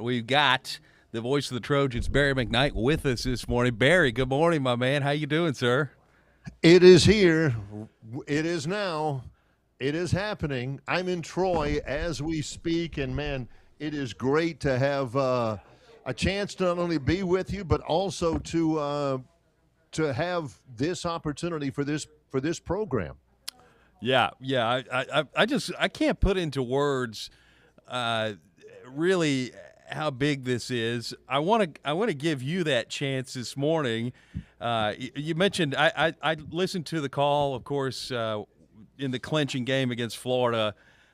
We've got the voice of the Trojans, Barry McKnight, with us this morning. Barry, good morning, my man. How you doing, sir? It is here. It is now. It is happening. I'm in Troy as we speak, and man, it is great to have a chance to not only be with you, but also to have this opportunity for this program. Yeah. I can't put into words, uh, really how big this is. I want to give you that chance this morning. You mentioned I listened to the call, of course, in the clinching game against Florida.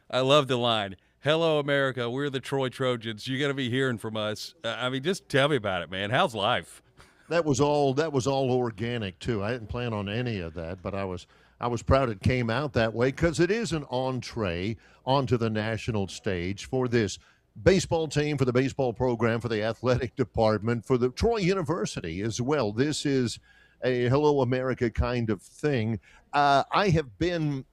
I love the line. Hello, America. We're the Troy Trojans. You're going to be hearing from us. I mean, just tell me about it, man. How's life? That was all organic too. I didn't plan on any of that, but I was proud it came out that way because it is an entree onto the national stage for this baseball team, for the baseball program, for the athletic department, for the Troy University as well. This is a Hello America kind of thing. I have been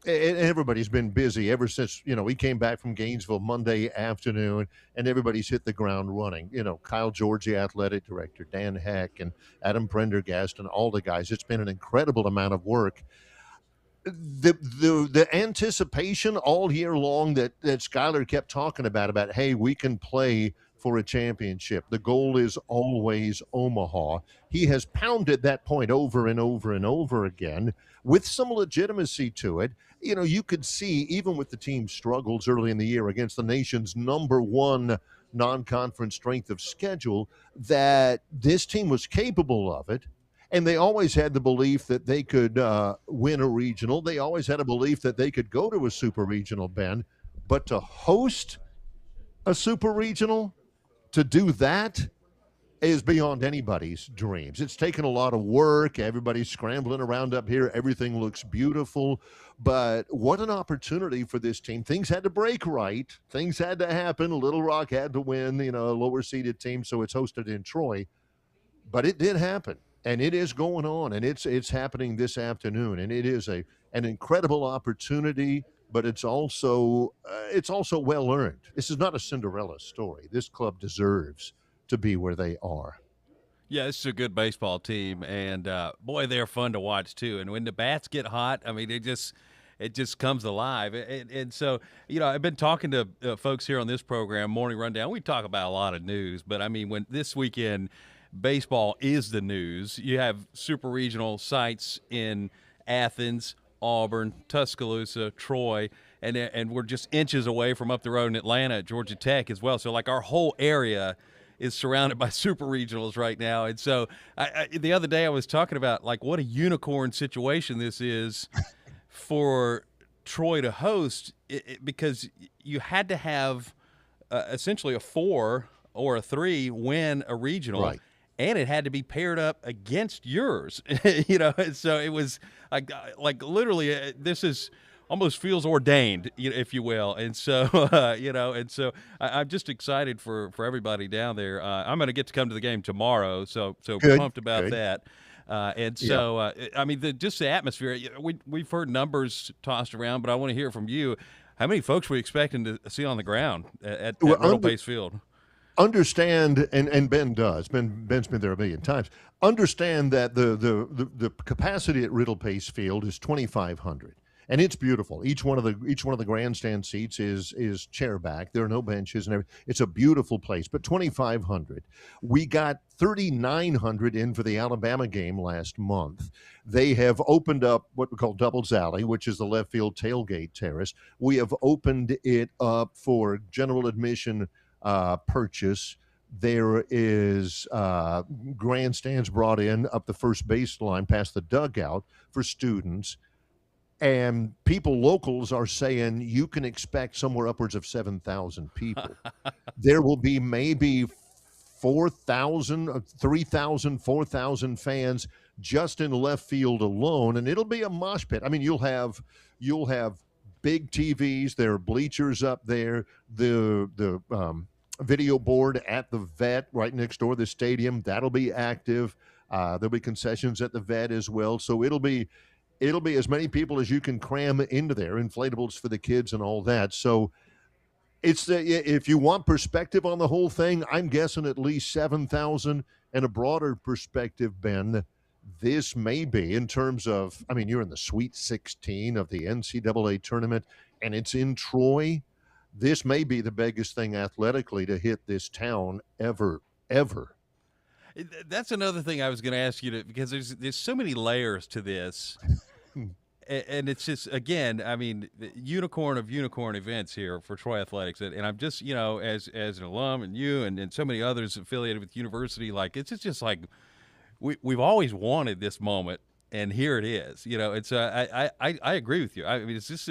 and everybody's been busy ever since we came back from Gainesville Monday afternoon, and everybody's hit the ground running. Kyle George, the athletic director, Dan Heck, and Adam Prendergast, and all the guys. It's been an incredible amount of work. The anticipation all year long that Skylar kept talking about, hey, we can play for a championship. The goal is always Omaha. He has pounded that point over and over and over again with some legitimacy to it. You could see, even with the team's struggles early in the year against the nation's number one non-conference strength of schedule, that this team was capable of it. And they always had the belief that they could win a regional. They always had a belief that they could go to a super regional, Ben. But to host a super regional, to do that is beyond anybody's dreams. It's taken a lot of work. Everybody's scrambling around up here. Everything looks beautiful. But what an opportunity for this team. Things had to break right. Things had to happen. Little Rock had to win, a lower seeded team, so it's hosted in Troy. But it did happen. And it is going on, and it's happening this afternoon, and it is an incredible opportunity. But it's also well earned. This is not a Cinderella story. This club deserves to be where they are. Yeah, this is a good baseball team, and boy, they're fun to watch too. And when the bats get hot, I mean, it just comes alive. And so, I've been talking to folks here on this program, Morning Rundown. We talk about a lot of news, but I mean, when this weekend baseball is the news, you have super regional sites in Athens, Auburn, Tuscaloosa, Troy, and we're just inches away from up the road in Atlanta at Georgia Tech as well. So like our whole area is surrounded by super regionals right now. And so the other day I was talking about like what a unicorn situation this is for Troy to host because you had to have essentially a 4 or a 3 win a regional. Right. And it had to be paired up against yours, And so it was like literally, this is almost feels ordained, if you will. And so, I'm just excited for everybody down there. I'm going to get to come to the game tomorrow, so Good. pumped about Good. that. And Yeah. so, I mean, just the atmosphere. We've heard numbers tossed around, but I want to hear from you. How many folks were you expecting to see on the ground at Well, Riddle Pace Field? understand, and Ben does. Ben's been there a million times. Understand that the capacity at Riddle Pace Field is 2,500, and it's beautiful. Each one of the grandstand seats is chair back. There are no benches and everything. It's a beautiful place. But 2,500. We got 3,900 in for the Alabama game last month. They have opened up what we call Doubles Alley, which is the left field tailgate terrace. We have opened it up for general admission purchase. There is grandstands brought in up the first baseline past the dugout for students. And locals are saying you can expect somewhere upwards of 7,000 people. There will be maybe 4,000, 3,000, 4,000 fans just in left field alone. And it'll be a mosh pit. I mean, you'll have big TVs. There are bleachers up there. The video board at the vet right next door to the stadium, that'll be active. There'll be concessions at the vet as well. So it'll be as many people as you can cram into there, inflatables for the kids and all that. So It's the if you want perspective on the whole thing, I'm guessing at least 7,000. And a broader perspective, Ben, this may be in terms of, I mean, you're in the Sweet 16 of the NCAA tournament, and it's in Troy. This may be the biggest thing athletically to hit this town ever, ever. That's another thing I was going to ask you to, because there's so many layers to this. And it's just, again, I mean, the unicorn of unicorn events here for Troy Athletics, and I'm just, as an alum, and you and so many others affiliated with the university, like it's just like we've always wanted this moment, and here it is. It's I agree with you. I mean, it's just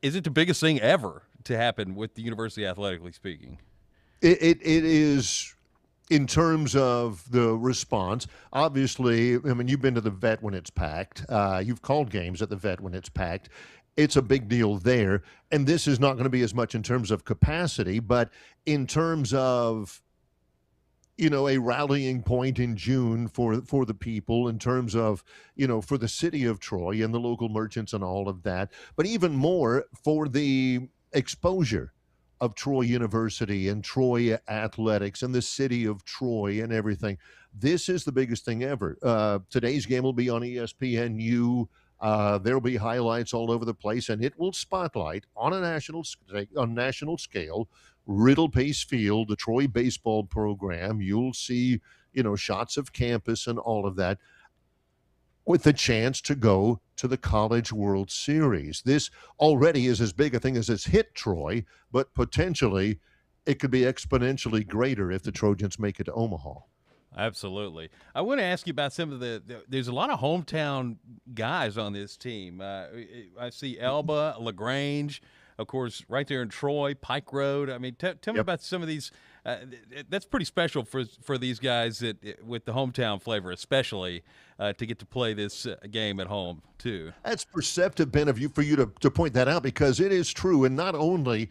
is it the biggest thing ever to happen with the university athletically speaking? It is. In terms of the response, obviously, I mean, you've been to the Vet when it's packed. You've called games at the Vet when it's packed. It's a big deal there. And this is not going to be as much in terms of capacity, but in terms of, a rallying point in June for the people, in terms of, for the city of Troy and the local merchants and all of that, but even more for the exposure of Troy University and Troy athletics and the city of Troy and everything. This is the biggest thing ever. Today's game will be on ESPNU. There'll be highlights all over the place, and it will spotlight on a national scale Riddle Pace Field, the Troy baseball program. You'll see, shots of campus and all of that, with the chance to go to the College World Series. This already is as big a thing as it's hit Troy, but potentially it could be exponentially greater if the Trojans make it to Omaha. Absolutely. I want to ask you about some of there's a lot of hometown guys on this team. I see Elba, LaGrange, of course, right there in Troy, Pike Road. I mean, tell me about some of these. That's pretty special for these guys with the hometown flavor, especially to get to play this game at home too. That's perceptive, Ben, of you for you to point that out, because it is true. And not only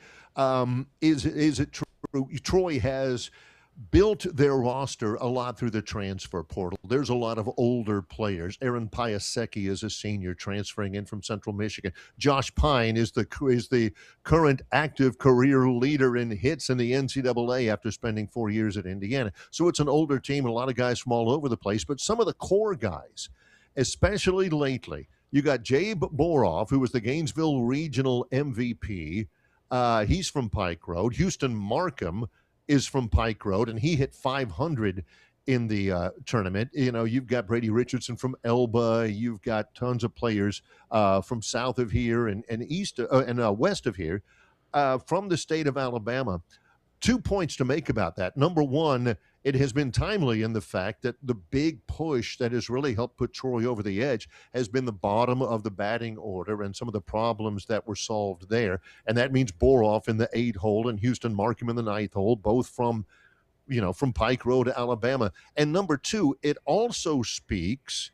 is it true, Troy has built their roster a lot through the transfer portal. There's a lot of older players. Aaron Piasecki is a senior transferring in from Central Michigan. Josh Pine is the current active career leader in hits in the NCAA after spending 4 years at Indiana. So it's an older team, and a lot of guys from all over the place. But some of the core guys, especially lately, you got Jabe Boroff, who was the Gainesville Regional MVP. He's from Pike Road. Houston Markham is from Pike Road, and he hit 500 in the tournament. You've got Brady Richardson from Elba. You've got tons of players from south of here and east and west of here from the state of Alabama. 2 points to make about that. Number one, it has been timely in the fact that the big push that has really helped put Troy over the edge has been the bottom of the batting order and some of the problems that were solved there. And that means Boroff in the 8 hole and Houston Markham in the 9th hole, both from Pike Road, Alabama. And number two, it also speaks,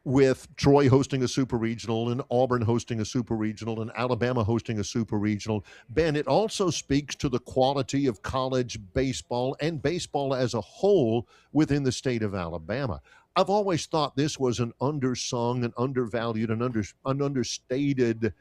with Troy hosting a super regional and Auburn hosting a super regional and Alabama hosting a super regional, Ben, it also speaks to the quality of college baseball and baseball as a whole within the state of Alabama. I've always thought this was an undersung and undervalued and an understated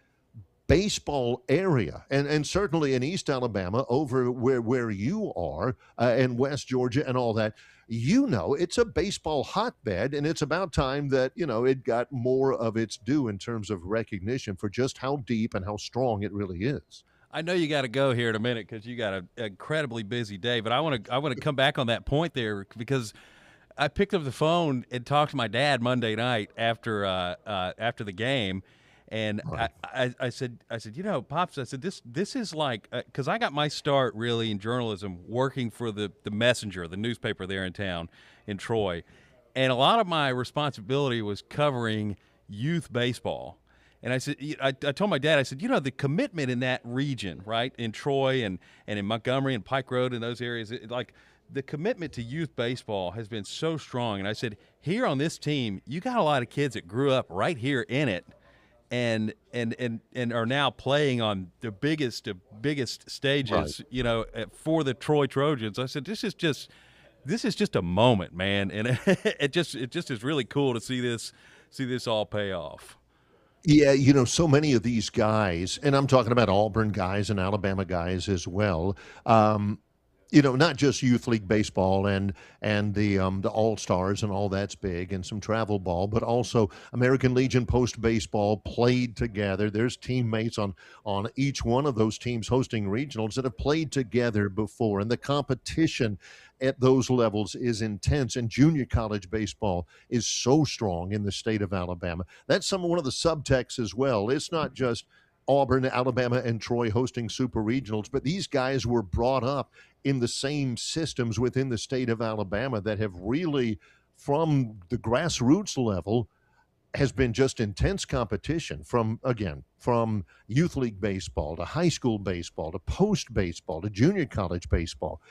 baseball area, and certainly in East Alabama, over where you are, and West Georgia and all that. It's a baseball hotbed, and it's about time that it got more of its due in terms of recognition for just how deep and how strong it really is. I know you got to go here in a minute because you got an incredibly busy day, but I want to come back on that point there, because I picked up the phone and talked to my dad Monday night after the game. And right. I said, Pops, I said, this is like, because I got my start really in journalism working for the Messenger, the newspaper there in town in Troy. And a lot of my responsibility was covering youth baseball. And I said, I told my dad, I said, the commitment in that region, right, in Troy and in Montgomery and Pike Road and those areas, like the commitment to youth baseball has been so strong. And I said, here on this team, you got a lot of kids that grew up right here in it. And are now playing on the biggest stages, right, for the Troy Trojans. I said, this is just a moment, man, and it just is really cool to see this all pay off. Yeah, so many of these guys, and I'm talking about Auburn guys and Alabama guys as well. Um, not just youth league baseball and the All Stars and all that's big and some travel ball, but also American Legion post baseball played together. There's teammates on each one of those teams hosting regionals that have played together before, and the competition at those levels is intense. And junior college baseball is so strong in the state of Alabama. That's one of the subtexts as well. It's not just Auburn, Alabama, and Troy hosting super regionals, but these guys were brought up in the same systems within the state of Alabama that have really, from the grassroots level, has been just intense competition from youth league baseball to high school baseball to post baseball to junior college baseball.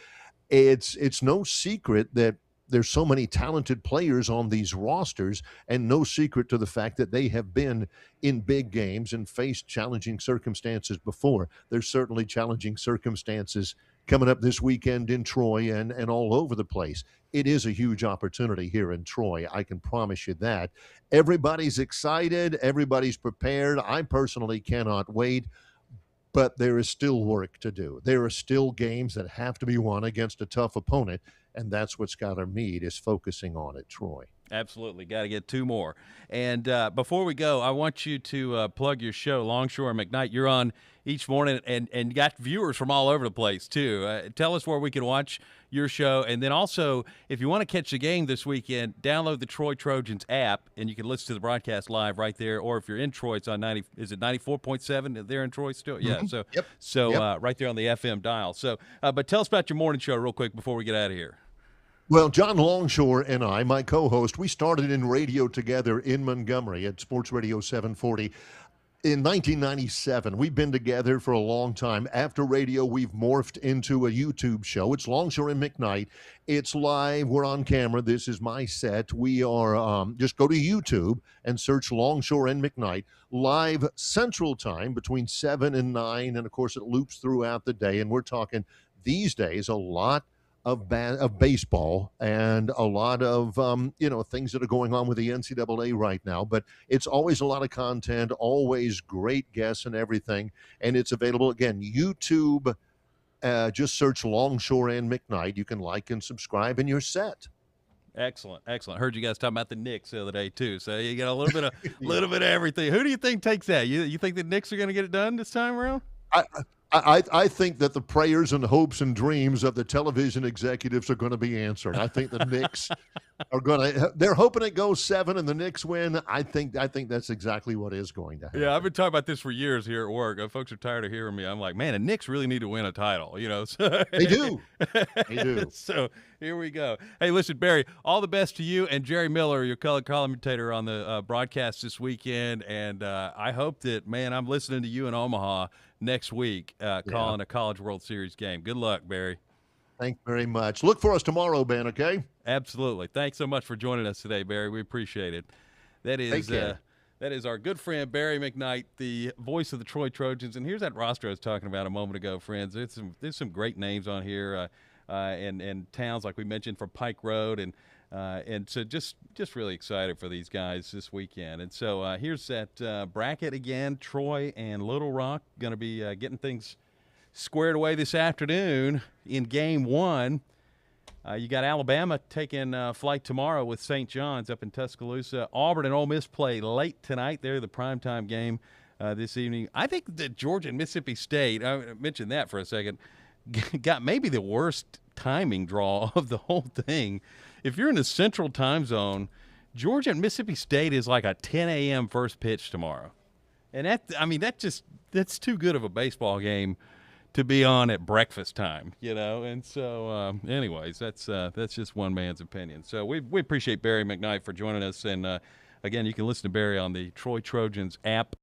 It's no secret that there's so many talented players on these rosters, and no secret to the fact that they have been in big games and faced challenging circumstances before. There's certainly challenging circumstances coming up this weekend in Troy and all over the place. It is a huge opportunity here in Troy. I can promise you that. Everybody's excited. Everybody's prepared. I personally cannot wait, but there is still work to do. There are still games that have to be won against a tough opponent, and that's what Skylar Meade is focusing on at Troy. Absolutely. Got to get two more. And before we go, I want you to plug your show, Longshore and McKnight. You're on each morning and got viewers from all over the place, too. Tell us where we can watch your show. And then also, if you want to catch the game this weekend, download the Troy Trojans app, and you can listen to the broadcast live right there. Or if you're in Troy, it's on 94.7 there in Troy still? Yeah. Yep. Right there on the FM dial. So, but tell us about your morning show real quick before we get out of here. Well, John Longshore and I, my co-host, we started in radio together in Montgomery at Sports Radio 740 in 1997. We've been together for a long time. After radio, we've morphed into a YouTube show. It's Longshore and McKnight. It's live. We're on camera. This is my set. We are just go to YouTube and search Longshore and McKnight live Central Time between 7 and 9. And, of course, it loops throughout the day. And we're talking these days a lot of baseball and a lot of things that are going on with the NCAA right now. But it's always a lot of content, always great guests and everything. And it's available again, YouTube. Just search Longshore and McKnight. You can like and subscribe, and you're set. Excellent. Heard you guys talking about the Knicks the other day too. So you got a little bit of everything. Who do you think takes that? You think the Knicks are going to get it done this time around? I think that the prayers and hopes and dreams of the television executives are going to be answered. I think the Knicks are going to. They're hoping it goes 7 and the Knicks win. I think that's exactly what is going to happen. Yeah, I've been talking about this for years here at work. Folks are tired of hearing me. I'm like, man, the Knicks really need to win a title. So, they do. They do. So here we go. Hey, listen, Barry, all the best to you and Jerry Miller, your color commentator on the broadcast this weekend. And I hope that, man, I'm listening to you in Omaha next week calling a College World Series game. Good luck, Barry. Thanks very much. Look for us tomorrow, Ben, okay? Absolutely. Thanks so much for joining us today, Barry. We appreciate it. That is our good friend Barry McKnight, the voice of the Troy Trojans. And here's that roster I was talking about a moment ago, friends. There's some great names on here and towns, like we mentioned, from Pike Road. And so just really excited for these guys this weekend. And so here's that bracket again. Troy and Little Rock going to be getting things squared away this afternoon in Game 1. You got Alabama taking flight tomorrow with St. John's up in Tuscaloosa. Auburn and Ole Miss play late tonight. They're the primetime game this evening. I think that Georgia and Mississippi State, I mentioned that for a second, got maybe the worst timing draw of the whole thing. If you're in the central time zone, Georgia and Mississippi State is like a 10 a.m. first pitch tomorrow. And that's too good of a baseball game to be on at breakfast time, And so, anyways, that's just one man's opinion. So we appreciate Barry McKnight for joining us. And, again, you can listen to Barry on the Troy Trojans app